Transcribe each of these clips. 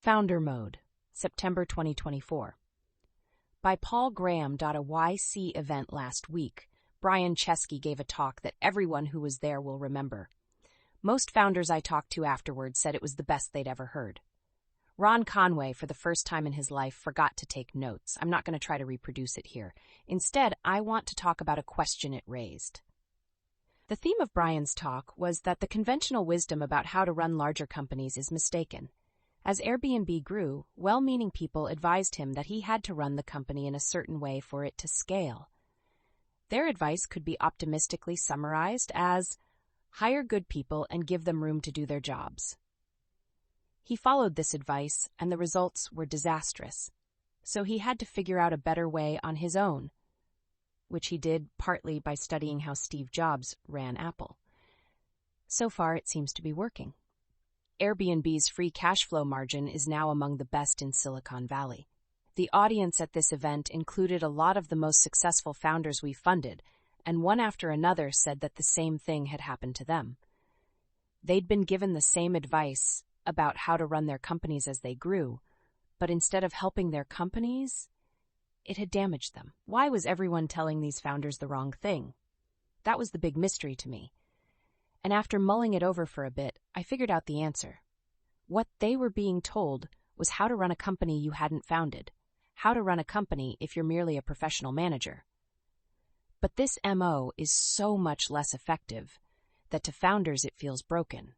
Founder Mode, September 2024. By Paul Graham. A YC event last week, Brian Chesky gave a talk that everyone who was there will remember. Most founders I talked to afterwards said it was the best they'd ever heard. Ron Conway, for the first time in his life, forgot to take notes. I'm not going to try to reproduce it here. Instead, I want to talk about a question it raised. The theme of Brian's talk was that the conventional wisdom about how to run larger companies is mistaken. As Airbnb grew, well-meaning people advised him that he had to run the company in a certain way for it to scale. Their advice could be optimistically summarized as, hire good people and give them room to do their jobs. He followed this advice, and the results were disastrous. So he had to figure out a better way on his own, which he did partly by studying how Steve Jobs ran Apple. So far, it seems to be working. Airbnb's free cash flow margin is now among the best in Silicon Valley. The audience at this event included a lot of the most successful founders we funded, and one after another said that the same thing had happened to them. They'd been given the same advice about how to run their companies as they grew, but instead of helping their companies, it had damaged them. Why was everyone telling these founders the wrong thing? That was the big mystery to me. And after mulling it over for a bit, I figured out the answer. What they were being told was how to run a company you hadn't founded, how to run a company if you're merely a professional manager. But this MO is so much less effective that to founders it feels broken.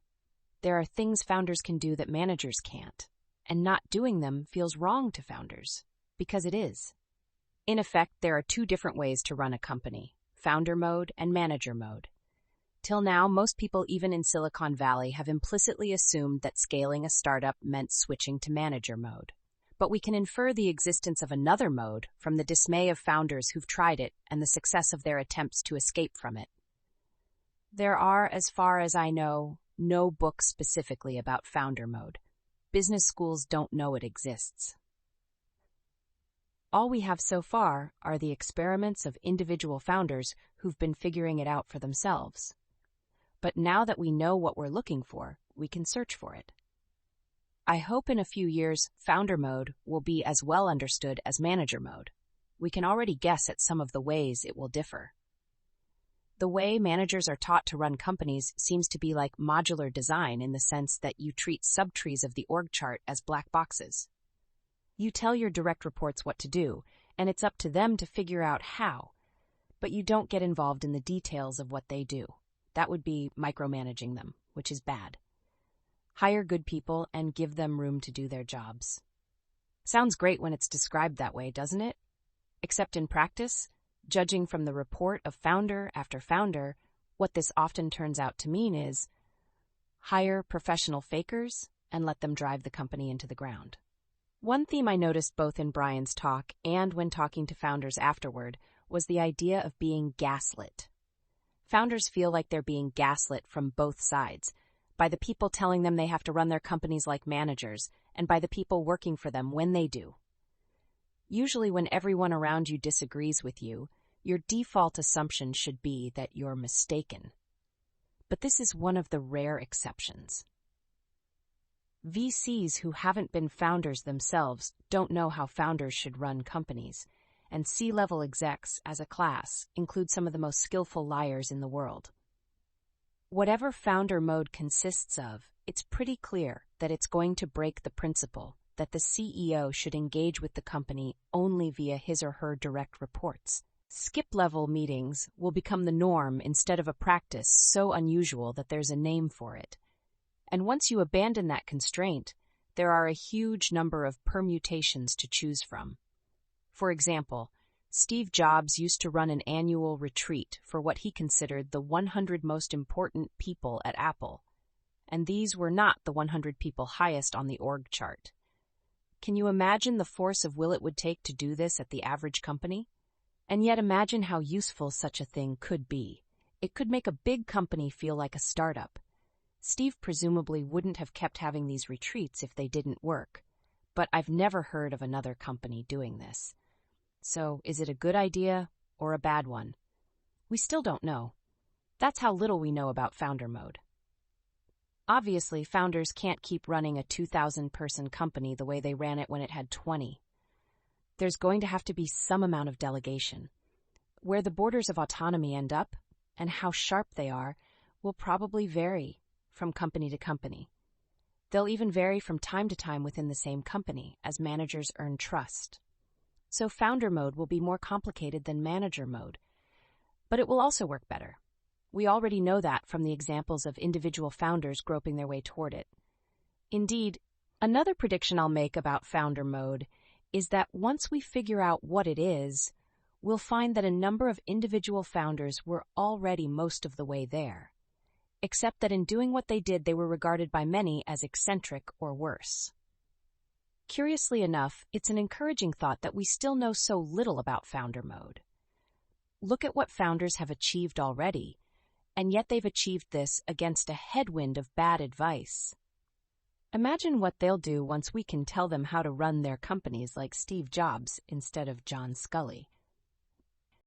There are things founders can do that managers can't, and not doing them feels wrong to founders, because it is. In effect, there are two different ways to run a company, founder mode and manager mode. Till now, most people, even in Silicon Valley, have implicitly assumed that scaling a startup meant switching to manager mode. But we can infer the existence of another mode from the dismay of founders who've tried it and the success of their attempts to escape from it. There are, as far as I know, no books specifically about founder mode. Business schools don't know it exists. All we have so far are the experiments of individual founders who've been figuring it out for themselves. But now that we know what we're looking for, we can search for it. I hope in a few years, founder mode will be as well understood as manager mode. We can already guess at some of the ways it will differ. The way managers are taught to run companies seems to be like modular design in the sense that you treat subtrees of the org chart as black boxes. You tell your direct reports what to do, and it's up to them to figure out how, but you don't get involved in the details of what they do. That would be micromanaging them, which is bad. Hire good people and give them room to do their jobs. Sounds great when it's described that way, doesn't it? Except in practice, judging from the report of founder after founder, what this often turns out to mean is hire professional fakers and let them drive the company into the ground. One theme I noticed both in Brian's talk and when talking to founders afterward was the idea of being gaslit. Founders feel like they're being gaslit from both sides, by the people telling them they have to run their companies like managers, and by the people working for them when they do. Usually when everyone around you disagrees with you, your default assumption should be that you're mistaken. But this is one of the rare exceptions. VCs who haven't been founders themselves don't know how founders should run companies, and C-level execs, as a class, include some of the most skillful liars in the world. Whatever founder mode consists of, it's pretty clear that it's going to break the principle that the CEO should engage with the company only via his or her direct reports. Skip-level meetings will become the norm instead of a practice so unusual that there's a name for it. And once you abandon that constraint, there are a huge number of permutations to choose from. For example, Steve Jobs used to run an annual retreat for what he considered the 100 most important people at Apple, and these were not the 100 people highest on the org chart. Can you imagine the force of will it would take to do this at the average company? And yet imagine how useful such a thing could be. It could make a big company feel like a startup. Steve presumably wouldn't have kept having these retreats if they didn't work, but I've never heard of another company doing this. So, is it a good idea or a bad one? We still don't know. That's how little we know about founder mode. Obviously, founders can't keep running a 2,000-person company the way they ran it when it had 20. There's going to have to be some amount of delegation. Where the borders of autonomy end up, and how sharp they are, will probably vary from company to company. They'll even vary from time to time within the same company as managers earn trust. So founder mode will be more complicated than manager mode, but it will also work better. We already know that from the examples of individual founders groping their way toward it. Indeed, another prediction I'll make about founder mode is that once we figure out what it is, we'll find that a number of individual founders were already most of the way there, except that in doing what they did, they were regarded by many as eccentric or worse. Curiously enough, it's an encouraging thought that we still know so little about founder mode. Look at what founders have achieved already, and yet they've achieved this against a headwind of bad advice. Imagine what they'll do once we can tell them how to run their companies like Steve Jobs instead of John Scully.